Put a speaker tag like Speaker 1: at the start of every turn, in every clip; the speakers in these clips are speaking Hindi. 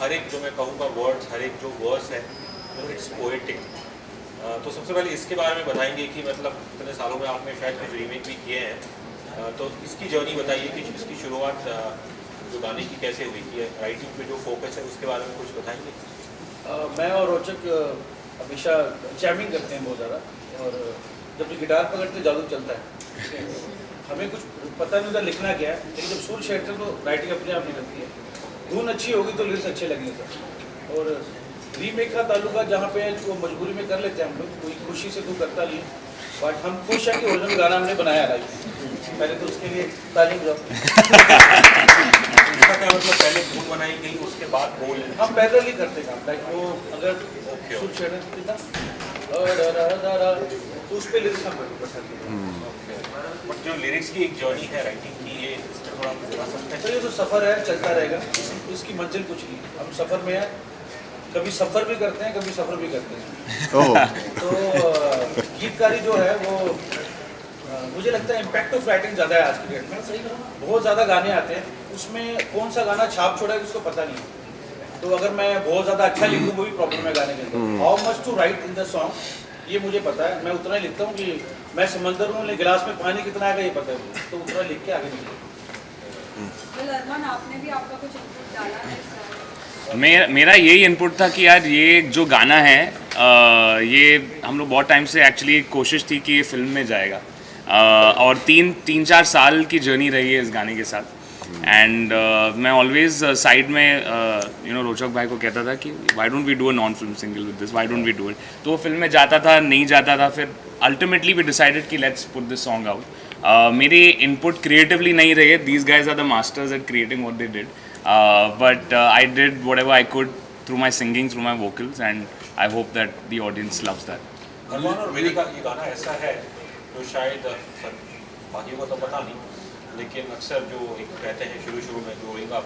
Speaker 1: हर एक जो मैं कहूँगा वर्ड्स, हर एक जो वर्स है इट्स पोएटिक। तो सबसे पहले इसके बारे में बताएंगे कि मतलब इतने सालों में आपने शायद कुछ रीमेक भी किए हैं, तो इसकी जर्नी बताइए कि इसकी शुरुआत जो गाने की कैसे हुई कि राइटिंग पे जो फोकस है उसके बारे में कुछ बताएंगे।
Speaker 2: मैं और रोचक हमेशा जैमिंग करते हैं बहुत ज़्यादा, और जब भी गिटार पकड़ते जादू चलता है। हमें कुछ पता नहीं होता लिखना क्या है, लेकिन जब सुर छेड़ते हैं तो राइटिंग अपने आप निकलती है। धुन अच्छी होगी तो लिरिक्स अच्छे लगेंगे सर। और रीमेक का ताल्लुका जहाँ पे है वो मजबूरी में कर लेते हैं हम लोग, कोई खुशी से तो करता नहीं, बट हम खुश हैं कि ओरिजिनल गाना हमने बनाया लाइव। पहले तो उसके लिए तालीम जाओ।
Speaker 1: इसका क्या मतलब पहले धुन बनाई गई उसके बाद बोल?
Speaker 2: हम पैदल ही करते काम, लाइक वो अगर सुर छेड़े तो उस पर लिरिक्स हम करते हैं।
Speaker 1: बट जो लिरिक्स की एक जर्नी है राइटिंग की, ये इस पर थोड़ा बता सकते हैं?
Speaker 2: तो ये तो सफ़र है, चलता रहेगा, इसकी मंजिल कुछ नहीं। हम सफ़र में हैं, कभी सफ़र भी करते हैं, कभी सफ़र भी करते हैं। तो गीतकारी जो है वो मुझे लगता है इम्पैक्ट ऑफ राइटिंग ज़्यादा है आज की डेट में। बहुत ज़्यादा गाने आते हैं, उसमें कौन सा गाना छाप छोड़ा है उसको पता नहीं। तो अगर मैं बहुत ज़्यादा अच्छा लिखूँ वो भी प्रॉब्लम है गाने के अंदर। How much to write in the song ये मुझे पता है। मैं उतना ही लिखता हूँ कि मैं समंदर हूँ, लेकिन गिलास में पानी कितना आएगा ये पता है, तो उतना लिख के आगे निकले।
Speaker 3: अरमान, आपने भी आपका कुछ इनपुट डाला है?
Speaker 4: मेरा यही इनपुट था कि यार ये जो गाना है ये हम लोग बहुत टाइम से एक्चुअली कोशिश थी कि ये फिल्म में जाएगा, और तीन चार साल की जर्नी रही है इस गाने के साथ। एंड मैं ऑलवेज साइड में रोचक भाई को कहता था कि why don't we do a non film single with this, why don't we do it. तो वो फिल्म में जाता था, नहीं जाता था, फिर अल्टीमेटली वी डिसाइडेड कि let's put this song out. मेरी इनपुट क्रिएटिवली नहीं रही है, these guys are the masters at creating what they did, but I did whatever I could through my singing, through my vocals, and I hope that the audience loves that.
Speaker 1: अरमान और वेदी का ये गाना ऐसा है जो शायद बाकी को तो पता नहीं, लेकिन अक्सर जो एक कहते हैं शुरू में ग्रोइंग अप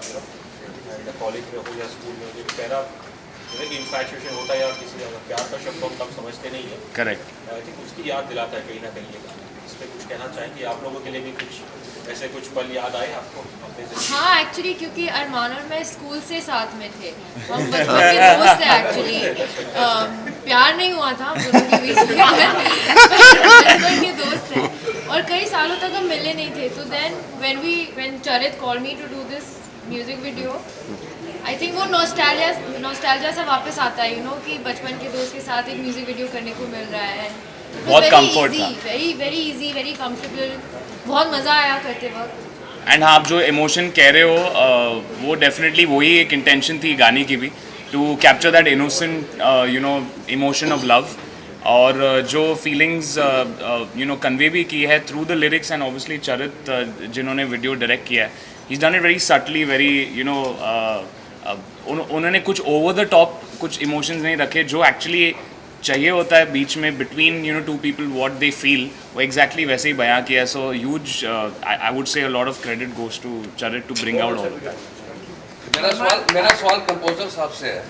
Speaker 1: कॉलेज में हो या स्कूल में हो, जो पहला इन्फैचुएशन होता है या किसी प्यार का शब्द हम तब समझते नहीं है।
Speaker 4: Correct.
Speaker 1: आई थिंक उसकी याद दिलाता है कहीं ना कहीं ये गाना। इस पर कुछ कहना चाहेंगे आप लोगों के लिए भी, कुछ ऐसे कुछ पल याद आए आपको अपने से?
Speaker 3: हाँ, एक्चुअली क्योंकि अरमान और मैं स्कूल से साथ में थे, हम बचपन के दोस्त हैं एक्चुअली। प्यार नहीं हुआ था दोनों के बीच में, बचपन के दोस्त हैं और कई सालों तक हम मिले नहीं थे। तो then when Charit called me to do this music video, I think वो नॉस्टैल्जिया से वापस आता है, कि बचपन के दोस्त के साथ एक म्यूजिक वीडियो करने को मिल रहा है।
Speaker 4: बहुत comfort था।
Speaker 3: वेरी इजी, वेरी कंफर्टेबल, बहुत मज़ा आया करते वक्त।
Speaker 4: एंड आप जो इमोशन कह रहे हो वो डेफिनेटली वही एक इंटेंशन थी गाने की भी, to capture that innocent emotion of love, और जो फीलिंग्स कन्वे भी की है through the lyrics. And obviously Charit जिन्होंने वीडियो डायरेक्ट किया है, he is done it very subtly, very उन्होंने कुछ ओवर द टॉप कुछ इमोशंस नहीं रखे जो एक्चुअली चाहिए होता है बीच में, between two people what they feel, वो एग्जैक्टली वैसे ही बयां किया। So huge, I would say a lot of credit goes to Charit to bring out all that.
Speaker 5: मेरा सवाल कंपोजर साहब से है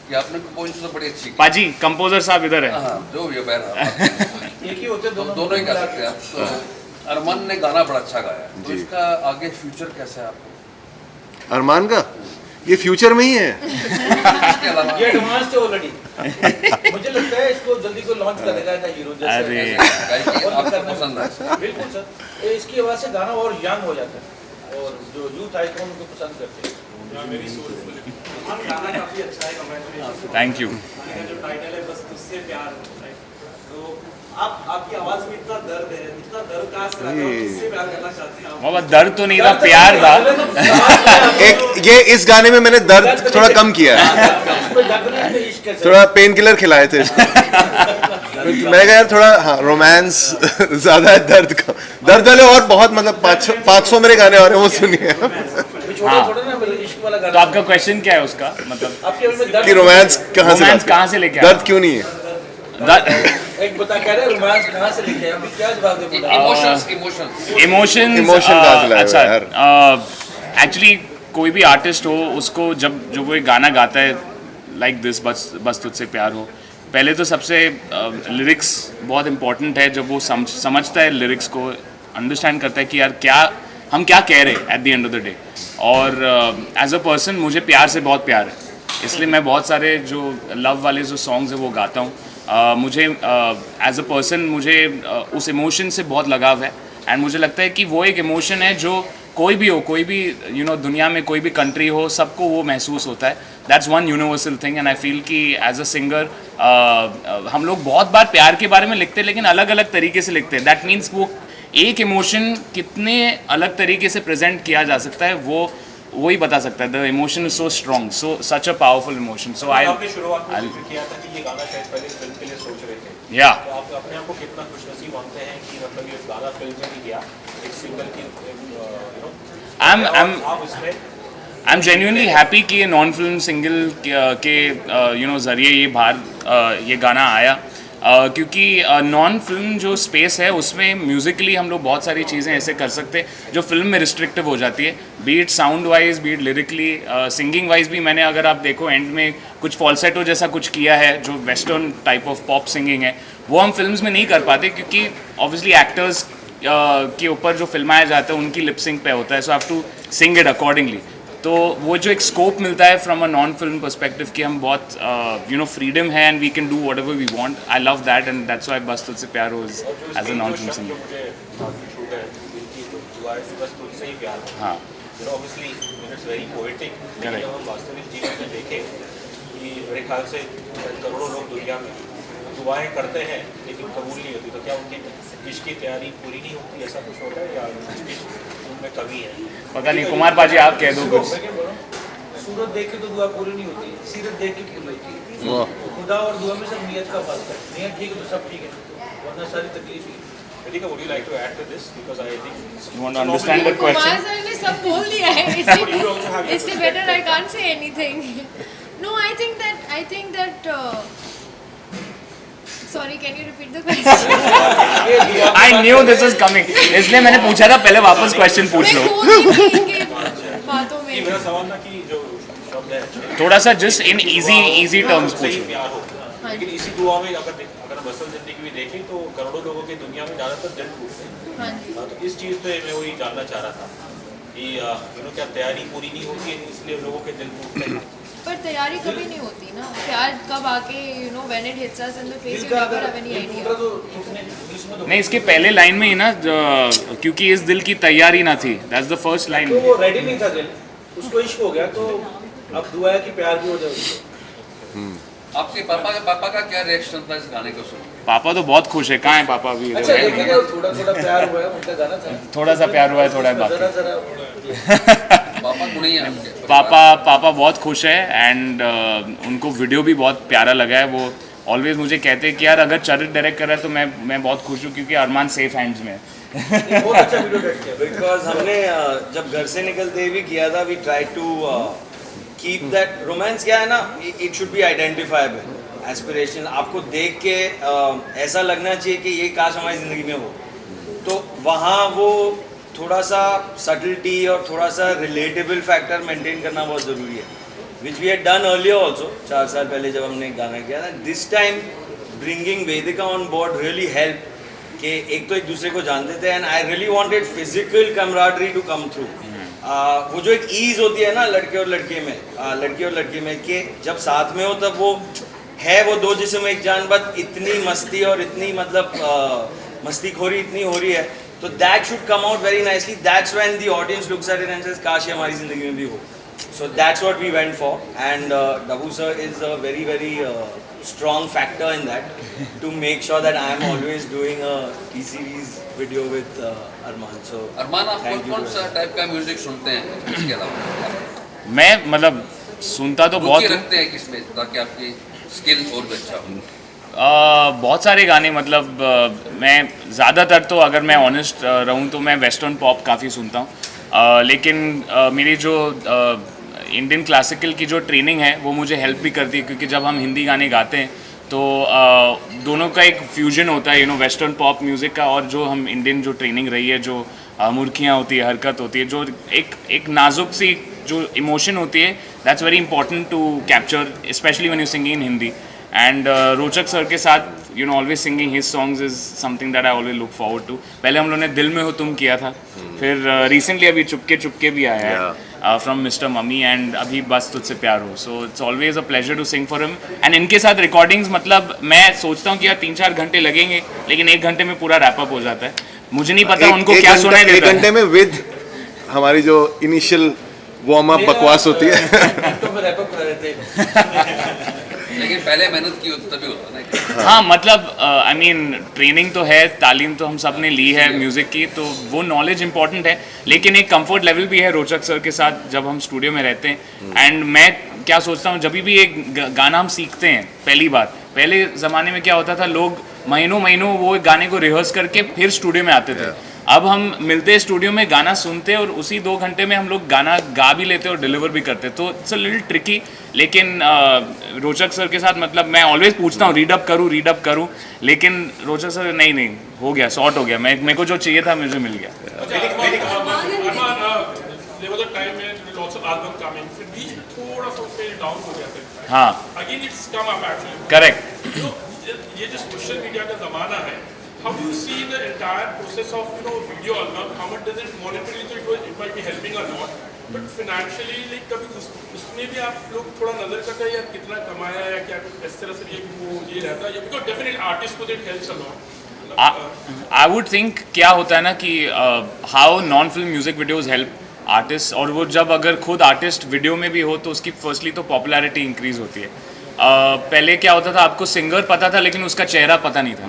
Speaker 5: कि आपने कंपोजिशन तो बड़ी अच्छी की।
Speaker 4: पाजी कंपोजर साहब इधर है।
Speaker 5: हाँ, जो ये बहन
Speaker 2: एक ही होते
Speaker 5: दोनों ही कर सकते हैं आप। तो अरमान ने गाना बड़ा अच्छा गाया, तो इसका आगे फ्यूचर कैसा है आपको?
Speaker 6: अरमान का ये फ्यूचर में ही है।
Speaker 5: इसके अलावा
Speaker 2: ये एडवांस है ऑलरेडी। मुझे लगता है इसको जल्दी को लॉन्च कर देगा एज हीरो जैसे।
Speaker 4: अरे
Speaker 5: गायकी आपको पसंद है?
Speaker 2: बिल्कुल सर, इसकी आवाज़ से गाना और यंग हो जाता है, और जो यूथ आइकॉन उनको पसंद करते हैं।
Speaker 7: गाना काफी अच्छा है, कमेंट
Speaker 4: थैंक यू।
Speaker 7: जो टाइटल है बस तुझसे प्यार, तो आपकी आवाज में इतना दर्द है, इतना दर्द कहाँ से आता है, किससे प्यार करना चाहते हैं आप?
Speaker 4: बाबा दर्द तो नहीं था, प्यार था।
Speaker 6: एक ये इस गाने में मैंने दर्द थोड़ा कम किया है, थोड़ा पेन किलर खिलाए थे इसको। मैंने कहा यार थोड़ा हाँ रोमांस ज्यादा है, दर्द वाले और बहुत मतलब 500 मेरे गाने आ रहे हैं, वो सुनिए।
Speaker 4: तो आपका क्वेश्चन क्या है उसका मतलब
Speaker 6: कि रोमांस
Speaker 4: कहाँ से लेके आए?
Speaker 6: दर्द क्यों नहीं है?
Speaker 2: एक बता कह रहे रोमांस कहाँ से लेके आए, अभी क्या जवाब दे?
Speaker 4: इमोशंस
Speaker 6: कहाँ से लाए हो
Speaker 4: अच्छा
Speaker 6: यार?
Speaker 4: एक्चुअली कोई भी आर्टिस्ट हो उसको जब वो एक गाना गाता है लाइक दिस, बस तुझसे प्यार हो, पहले तो सबसे लिरिक्स बहुत इंपॉर्टेंट है। जब वो समझता है लिरिक्स को, अंडरस्टैंड करता है कि यार हम क्या कह रहे हैं at the end of the day. और एज अ पर्सन मुझे प्यार से बहुत प्यार है, इसलिए मैं बहुत सारे जो लव वाले जो सॉन्ग्स हैं वो गाता हूँ। मुझे एज अ पर्सन मुझे उस इमोशन से बहुत लगाव है, एंड मुझे लगता है कि वो एक इमोशन है जो कोई भी हो, कोई भी दुनिया में कोई भी कंट्री हो, सबको वो महसूस होता है। That's one universal thing, and I feel कि एज अ सिंगर हम लोग बहुत बार प्यार के बारे में लिखते हैं, लेकिन अलग अलग तरीके से लिखते हैं। दैट मीन्स वो एक इमोशन कितने अलग तरीके से प्रेजेंट किया जा सकता है, वही बता सकता है। The emotion is so strong, so such a powerful emotion. So
Speaker 1: आपने शुरुआत में जिक्र किया था कि ये गाना शायद पहले फिल्म के लिए सोच रहे थे,
Speaker 4: या
Speaker 1: तो आप अपने आप को कितना खुशनसीब मानते हैं कि मतलब ये गाना फिल्म में भी गया, एक सिंगल की आप इसमें
Speaker 4: आई एम जेन्युइनली हैप्पी कि ये नॉन फिल्म सिंगल के ज़रिए ये बाहर ये गाना आया, क्योंकि नॉन फिल्म जो स्पेस है उसमें म्यूज़िकली हम लोग बहुत सारी चीज़ें ऐसे कर सकते हैं जो फिल्म में रिस्ट्रिक्टिव हो जाती है, beat sound wise, beat lyrically, singing wise भी। मैंने अगर आप देखो एंड में कुछ फॉल्सेटो जैसा कुछ किया है जो western type of pop singing है, वो हम फिल्म्स में नहीं कर पाते, क्योंकि ऑब्वियसली एक्टर्स के ऊपर जो फिल्माया जाता है उनकी लिपसिंग पे होता है, so have to sing it accordingly. तो वो जो एक स्कोप मिलता है from a non film perspective कि हम बहुत फ्रीडम है and we can do whatever we want, I love that, and that's why Bas Tujhse Pyaar was as a non film singer. हाँ,
Speaker 1: ऑब्वियसली इट्स वेरी पोएटिक, लेकिन जब हम वास्तविक जीवन में देखें कि मेरे ख्याल से करोड़ों लोग दुनिया में दुआएं करते हैं लेकिन कबूल नहीं होती, तो क्या उनकी इश्क की तैयारी पूरी नहीं होती, ऐसा कुछ होता है या उनमें कमी है?
Speaker 4: पता नहीं, कुमार पाजी आप कह दो कुछ।
Speaker 2: सूरत देख के तो दुआ पूरी नहीं होती, सीरत देख के क्यों होती है? खुदा और दुआ में सब नियत का फर्क है, नियत ठीक है तो सब ठीक है, वरना सारी तकलीफ ही।
Speaker 1: Ritika, would you like to add to this? Because I think
Speaker 4: You want to understand the question?
Speaker 3: Kumar sir ने सब बोल दिया है, इससे better I can't say anything. No, I think that sorry, can you repeat the question?
Speaker 4: I knew this was coming, इसलिए मैंने पूछा था पहले वापस क्वेश्चन पूछ लो।
Speaker 3: बातों में
Speaker 1: मेरा सवाल था कि जो शब्द है
Speaker 4: थोड़ा सा जस्ट इन इजी टर्म्स
Speaker 1: सही
Speaker 4: पूछो।
Speaker 1: प्यार हो, लेकिन इसी दुआ में अगर हम असल जिंदगी में देखें तो करोड़ों लोगों की दुनिया में ज़्यादातर दिल टूटते हैं।
Speaker 3: हाँ जी।
Speaker 1: तो इस चीज़ पे मैं वही जानना चाह रहा था कि क्या तैयारी पूरी नहीं होती है इसलिए लोगों के दिल टूटते हैं?
Speaker 3: पर तैयारी कभी नहीं होती ना, प्यार कब आके when it hits us in the face, you never have any idea.
Speaker 4: नहीं, इसके पहले लाइन में ही ना, क्योंकि इस दिल की तैयारी ना थी, दैट्स द फर्स्ट लाइन।
Speaker 2: तो वो रेडी नहीं था दिल, उसको इश्क हो गया, तो अब दुआ है कि प्यार भी हो जाए उसको।
Speaker 5: आपके पापा का क्या रिएक्शन था इस गाने को सुन के?
Speaker 4: पापा तो बहुत खुश है। कहाँ है पापा अभी?
Speaker 2: अच्छा, लेकिन थोड़ा थोड़ा प्यार हुआ है, उनका गाना था,
Speaker 4: थोड़ा सा प्यार हुआ है, थोड़ा है बाकी।
Speaker 5: पापा को नहीं है आपके?
Speaker 4: पापा बहुत खुश है, एंड उनको वीडियो भी बहुत प्यारा लगा है। वो ऑलवेज मुझे कहते हैं कि यार अगर चरित डायरेक्ट कर रहा है तो मैं बहुत खुश हूँ, क्योंकि अरमान सेफ हैंड्स में है।
Speaker 2: बहुत अच्छा वीडियो डायरेक्ट किया।
Speaker 8: बिकॉज हमने जब घर से निकलते भी किया था, we try to keep that romance. क्या है ना, it should be identifiable, aspirational. आपको देख के ऐसा लगना चाहिए कि ये काश हमारी ज़िंदगी में हो, तो वहाँ वो थोड़ा सा सटलिटी और थोड़ा सा रिलेटेबल फैक्टर मेंटेन करना बहुत ज़रूरी है, which we had done earlier also. 4 साल पहले जब हमने गाना किया था, this time bringing Vedika on board really help, कि एक तो एक दूसरे को जानते थे, and I really wanted physical camaraderie to come through. वो जो एक ईज होती है ना लड़के और लड़के में कि जब साथ में हो तब वो है वो दो जिस्म एक जान, बट इतनी मस्ती और इतनी मतलब मस्तीखोरी इतनी हो रही है, तो that should come out very nicely. That's when the audience looks at it and says काश ये हमारी ज़िंदगी में भी हो। So that's what we went for, and Dabu sir is a very strong factor in that to make sure that I am always doing a T-series video with Arman. So
Speaker 5: अरमान, आप कौन सा टाइप का म्यूजिक सुनते हैं इसके अलावा?
Speaker 4: मैं मतलब सुनता तो बहुत
Speaker 5: रुचि
Speaker 4: हूँ।
Speaker 5: रखते हैं किसमें ताकि आपकी स्किल और भी अच्छा हो?
Speaker 4: बहुत सारे गाने, मतलब मैं ज़्यादातर तो अगर मैं ऑनेस्ट रहूँ तो मैं वेस्टर्न पॉप काफ़ी सुनता हूँ, लेकिन मेरी जो इंडियन क्लासिकल की जो ट्रेनिंग है वो मुझे हेल्प भी करती है, क्योंकि जब हम हिंदी गाने गाते हैं तो दोनों का एक फ्यूजन होता है, वेस्टर्न पॉप म्यूज़िक का और जो हम इंडियन जो ट्रेनिंग रही है, जो मुर्खियाँ होती है, हरकत होती है, जो एक नाजुक सी जो इमोशन होती है, that's very important to capture, specially when you sing in Hindi. And Rochak sir के साथ you know always singing his songs is something that I always look forward to. पहले हम लोगों ने दिल में हो तुम किया था, फिर रिसेंटली अभी चुपके चुपके भी आया है फ्रॉम मिस्टर मम्मी, एंड अभी बस Tujhse Pyaar Ho. So it's always a pleasure to sing for him. And इनके साथ रिकॉर्डिंग्स मतलब मैं सोचता हूँ कि यार 3-4 घंटे लगेंगे, लेकिन 1 घंटे में पूरा रैप अप हो जाता है. मुझे नहीं पता उनको क्या सुनाई देता है.
Speaker 6: 1 घंटे में विद हमारी जो इनिशियल वार्म अप बकवास होती है.
Speaker 2: घंटों में रैप अप करा देते हैं.
Speaker 5: लेकिन पहले मेहनत की होती तभी होता ना.
Speaker 4: हाँ मतलब आई मीन ट्रेनिंग तो है, तालीम तो हम सब ने ली है म्यूज़िक की, तो वो नॉलेज इंपॉर्टेंट है, लेकिन एक कंफर्ट लेवल भी है रोचक सर के साथ जब हम स्टूडियो में रहते हैं. एंड मैं क्या सोचता हूँ, जब भी एक गाना हम सीखते हैं, पहली बात, पहले ज़माने में क्या होता था, लोग महीनों महीनों वो गाने को रिहर्स करके फिर स्टूडियो में आते थे. अब हम मिलते हैं स्टूडियो में, गाना सुनते हैं और उसी 2 घंटे में हम लोग गाना गा भी लेते हैं और डिलीवर भी करते हैं. तो इट्स अ लिटिल ट्रिकी. लेकिन रोचक सर के साथ मतलब मैं ऑलवेज पूछता हूँ रीड अप करूँ, लेकिन रोचक सर नहीं हो गया, सॉर्ट हो गया, मेरे को जो चाहिए था मुझे मिल गया. हाँ करेक्ट.
Speaker 9: ये जो सोशल मीडिया का जमाना है, how do you see the entire process of video album? How much does it monetarily, so it might be helping a lot, but financially like कभी उसमें भी आप लोग थोड़ा नजर करते हैं यार कितना कमाया है, क्या कुछ इस तरह से ये रहता है, because definitely artist को it helps a lot.
Speaker 4: I would think क्या होता है ना कि how non-film music videos help artist, और वो जब अगर खुद आर्टिस्ट वीडियो में भी हो तो उसकी फर्स्टली तो पॉपुलैरिटी इंक्रीज होती है. पहले क्या होता था, आपको सिंगर पता था लेकिन उसका चेहरा पता नहीं था.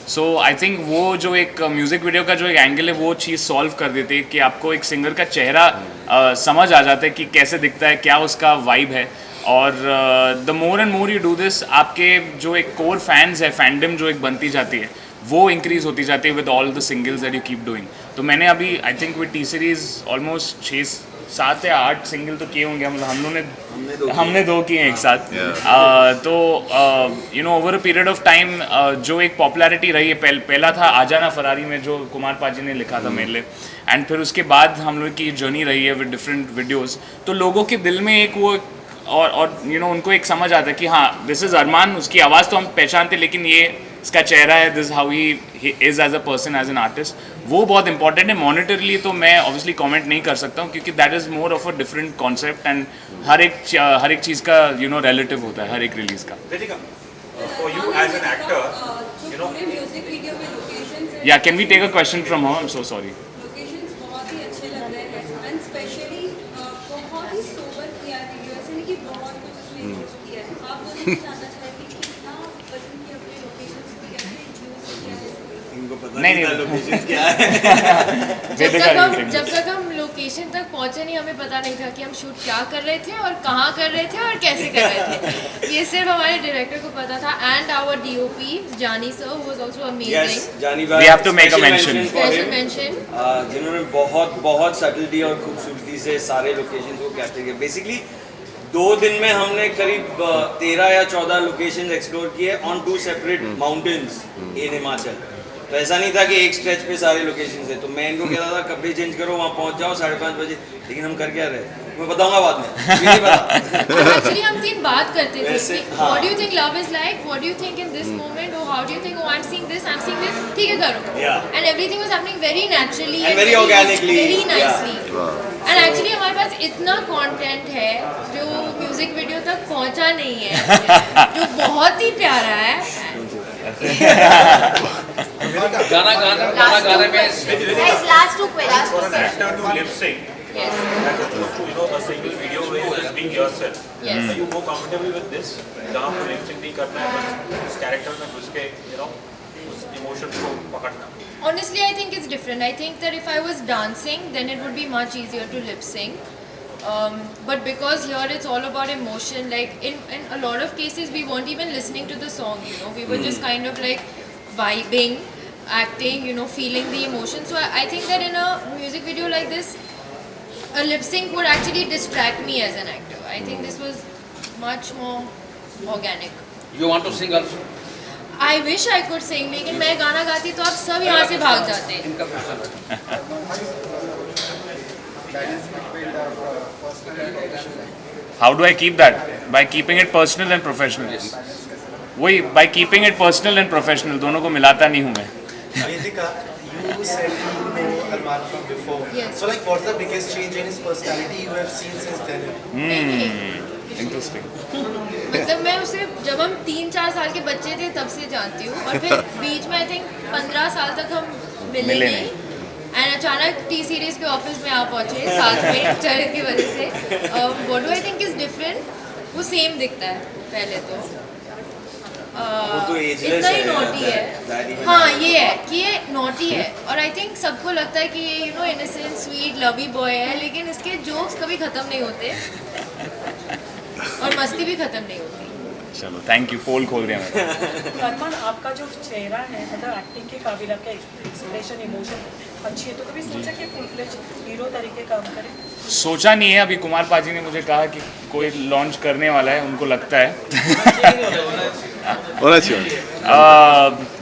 Speaker 4: सो आई थिंक वो जो एक म्यूज़िक वीडियो का जो एक एंगल है वो चीज़ सॉल्व कर देती है कि आपको एक सिंगर का चेहरा समझ आ जाता है कि कैसे दिखता है, क्या उसका वाइब है. और the more and more you do this, आपके जो एक कोर फैंस है, फैंडम जो एक बनती जाती है, वो इंक्रीज होती जाती है with all the singles that you keep doing. तो मैंने अभी I think with T series almost 6-7 या 8 सिंगल तो किए होंगे हमने 2 किए हैं एक साथ. तो you know over a period of time जो एक पॉपुलैरिटी रही है, पहला था आजाना फरारी में जो कुमार पाजी ने लिखा था मेरे लिए, एंड फिर उसके बाद हम लोग की जर्नी रही है विद डिफरेंट वीडियोज़. तो लोगों के दिल में एक वो और यू नो उनको एक समझ आता है कि हाँ दिस इज़ अरमान, उसकी आवाज़ तो हम पहचानते, लेकिन ये इसका चेहरा है, this how he is as a person, as an artist. वो बहुत इंपॉर्टेंट है. मॉनिटरली तो मैं ऑब्वियसली कमेंट नहीं कर सकता हूँ, क्योंकि that is more of a different concept, and हर एक चीज़ का यू नो रिलेटिव होता है, हर एक रिलीज़ का.
Speaker 1: For you as an actor, you know,
Speaker 10: music video में लोकेशंस
Speaker 4: या can we take a question from her? I am so sorry.
Speaker 10: Locations बहुत ही अच्छे लग रहे हैं, एंड स्पेशली बहुत ही सोबर किया है वीडियो, ऐसे नहीं कि बहुत कुछ उसमें यूज किया है. आप मुझे जानना चाहेंगे कि कितना पसंद किया अपने लोकेशंस को, कैसे यूज किया है.
Speaker 8: इनको पता
Speaker 4: नहीं,
Speaker 8: नहीं था
Speaker 4: नहीं।
Speaker 8: लोकेशन क्या है.
Speaker 3: जब तक हम लोकेशन तक पहुंचे नहीं, हमें पता नहीं था कि हम शूट क्या कर रहे थे और कहाँ कर रहे थे और कैसे कर रहे थे. ये सिर्फ हमारे डायरेक्टर को पता था, एंड आवर डीओपी जानी sir who was also amazing.
Speaker 8: जानी
Speaker 4: We have to make a mention.
Speaker 3: Special mention.
Speaker 8: जिन्होंने बहुत सटलिटी और खूबसूरती से सारे लोकेशंस को कैप्चर किया. बेसिकली 2 दिन में हमने करीब 13 या 14 लोकेशंस एक्सप्लोर किए on 2 separate mountains in Himachal. तो ऐसा नहीं था कि एक स्ट्रेच पे सारे लोकेशंस है. तो मैं इनको कहता था कपड़े चेंज करो, वहाँ पहुँच जाओ 5:30 बजे, लेकिन हम कर क्या रहे मैं बताऊंगा बाद में. मुझे नहीं पता.
Speaker 3: एक्चुअली हम 3 बात करते थे
Speaker 8: वैसे,
Speaker 3: कि
Speaker 8: हाँ.
Speaker 3: What do you think love is like, what do you think in this moment, और how do you think I am seeing this, ठीक है करो.
Speaker 8: Yeah.
Speaker 3: And everything was happening very naturally
Speaker 8: And very organically.
Speaker 3: Very nicely.
Speaker 6: Wow.
Speaker 3: And actually हमारे पास इतना कंटेंट है जो म्यूजिक वीडियो तक पहुंचा नहीं है, जो बहुत ही प्यारा है.
Speaker 5: गाना में
Speaker 10: last 2 questions.
Speaker 1: for an actor to lip sync,
Speaker 3: Yes.
Speaker 1: as opposed to a single video where you're just being yourself.
Speaker 3: Yes.
Speaker 1: Are you more comfortable with this? जहाँ पर lip sync नहीं करना है, बस उस character में घुस के उस emotion को पकड़ना.
Speaker 3: Honestly, I think it's different. I think that if I was dancing, then it would be much easier to lip sync. But because here it's all about emotion, like in a lot of cases we weren't even listening to the song, you know, we were just kind of like vibing, acting, you know, feeling the emotion. So I think that in a music video like this, a lip sync would actually distract me as an actor. I think this was much more organic.
Speaker 5: You want to sing also?
Speaker 3: I wish I could sing, लेकिन मैं गाना गाती तो आप सब यहाँ से भाग जाते.
Speaker 5: इनका क्वेश्चन है.
Speaker 4: How do I keep that? By keeping it personal and professional. वही by keeping it personal and professional, दोनों को मिलाता नहीं हूँ मैं.
Speaker 7: Vedika, you said you know Arman from before.
Speaker 3: Yes.
Speaker 7: So like, what's the biggest change in his personality you have seen since then?
Speaker 4: Interesting.
Speaker 3: मतलब मैं उसे जब हम 3-4 साल के बच्चे थे तब से जानती हूँ, और फिर बीच में आई थिंक 15 साल तक हम मिले
Speaker 4: मिले
Speaker 3: नहीं, एंड अचानक टी सीरीज के ऑफिस में आप पहुँचे साथ में चरण की वजह से. What do I think is different, वो सेम दिखता है पहले तो.
Speaker 8: वो तो ageless
Speaker 3: इतना ही
Speaker 8: है,
Speaker 3: नॉटी
Speaker 8: that
Speaker 3: है.
Speaker 8: even
Speaker 3: हाँ
Speaker 8: I-
Speaker 3: ये है कि ये नॉटी है, और आई थिंक सबको लगता है कि ये you know innocent sweet lovey boy है, लेकिन इसके जोक्स कभी ख़त्म नहीं होते और मस्ती भी ख़त्म नहीं होती.
Speaker 4: चलो थैंक यू, पोल खोल दिया मैंने.
Speaker 11: अरमान, आपका जो चेहरा है, मतलब एक्टिंग के काबिल, आपका एक्सप्रेशन, इमोशन अच्छी है, तो कभी सोचा कि फुल फ्लेज हीरो तरीके काम करें?
Speaker 4: सोचा नहीं है. अभी कुमार पाजी ने मुझे कहा कि कोई लॉन्च करने वाला है, उनको लगता है.
Speaker 6: होना चाहिए.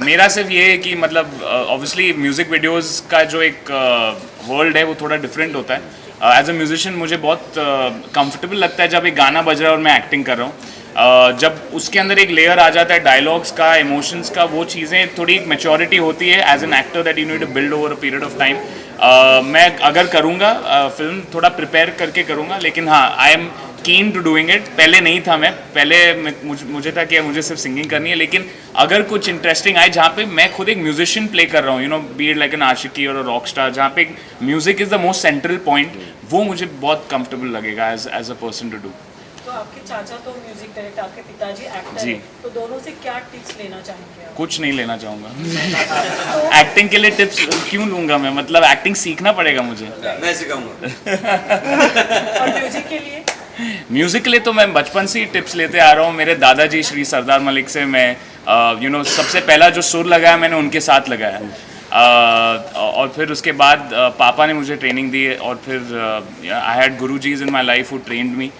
Speaker 4: मेरा सिर्फ ये है कि मतलब ऑब्वियसली म्यूज़िक वीडियोस का जो एक वर्ल्ड है वो थोड़ा डिफरेंट होता है. एज अ म्यूजिशियन मुझे बहुत कंफर्टेबल लगता है जब एक गाना बज रहा है और मैं एक्टिंग कर रहा हूँ. जब उसके अंदर एक लेयर आ जाता है डायलॉग्स का, इमोशंस का, वो चीज़ें थोड़ी एक मैच्योरिटी होती है as an actor that you need to build over a period of time. मैं अगर करूँगा फिल्म थोड़ा प्रिपेयर करके करूँगा, लेकिन हाँ I am keen to doing it. पहले नहीं था मैं, मुझे था कि मुझे सिर्फ सिंगिंग करनी है, लेकिन अगर कुछ इंटरेस्टिंग आए जहाँ पे मैं खुद एक म्यूजिशियन प्ले कर रहा हूँ, you know be it like an Aashiqui और रॉक स्टार, जहाँ पे music is the most central point, वो मुझे बहुत कंफर्टेबल लगेगा as a person to do.
Speaker 11: तो आपके चाचा तो म्यूजिक डायरेक्टर, आपके पिताजी एक्टर
Speaker 4: जी.
Speaker 11: हैं, तो दोनों से क्या टिप्स लेना चाहेंगे आप?
Speaker 4: कुछ नहीं लेना चाहूँगा. एक्टिंग के लिए टिप्स क्यों लूँगा मैं, मतलब एक्टिंग सीखना पड़ेगा मुझे.
Speaker 8: मैं सिखाऊंगा.
Speaker 11: और म्यूजिक के लिए?
Speaker 4: म्यूज़िक के लिए तो मैं बचपन से ही टिप्स लेते आ रहा हूँ. मेरे दादाजी श्री सरदार मलिक से मैं यू नो सबसे पहला जो सुर लगाया मैंने उनके साथ लगाया. और फिर उसके बाद पापा ने मुझे ट्रेनिंग दी, और फिर I had gurujis in my life who trained me.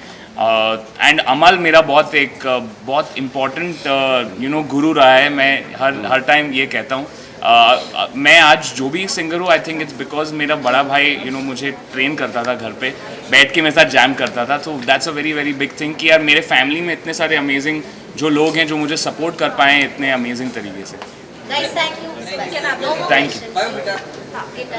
Speaker 4: And Amal मेरा बहुत इम्पॉर्टेंट यू नो गुरु रहा है. मैं हर टाइम ये कहता हूँ. मैं आज जो भी सिंगर हूँ, आई थिंक इट्स बिकॉज मेरा बड़ा भाई यू नो मुझे ट्रेन करता था, घर पे बैठ के मेरे साथ जैम करता था. तो that's a very very big thing कि यार मेरे फैमिली में इतने सारे अमेजिंग जो लोग हैं जो मुझे सपोर्ट कर पाए हैं इतने अमेजिंग तरीके से.
Speaker 3: Guys, thank you.
Speaker 4: Thank you.
Speaker 3: Bye.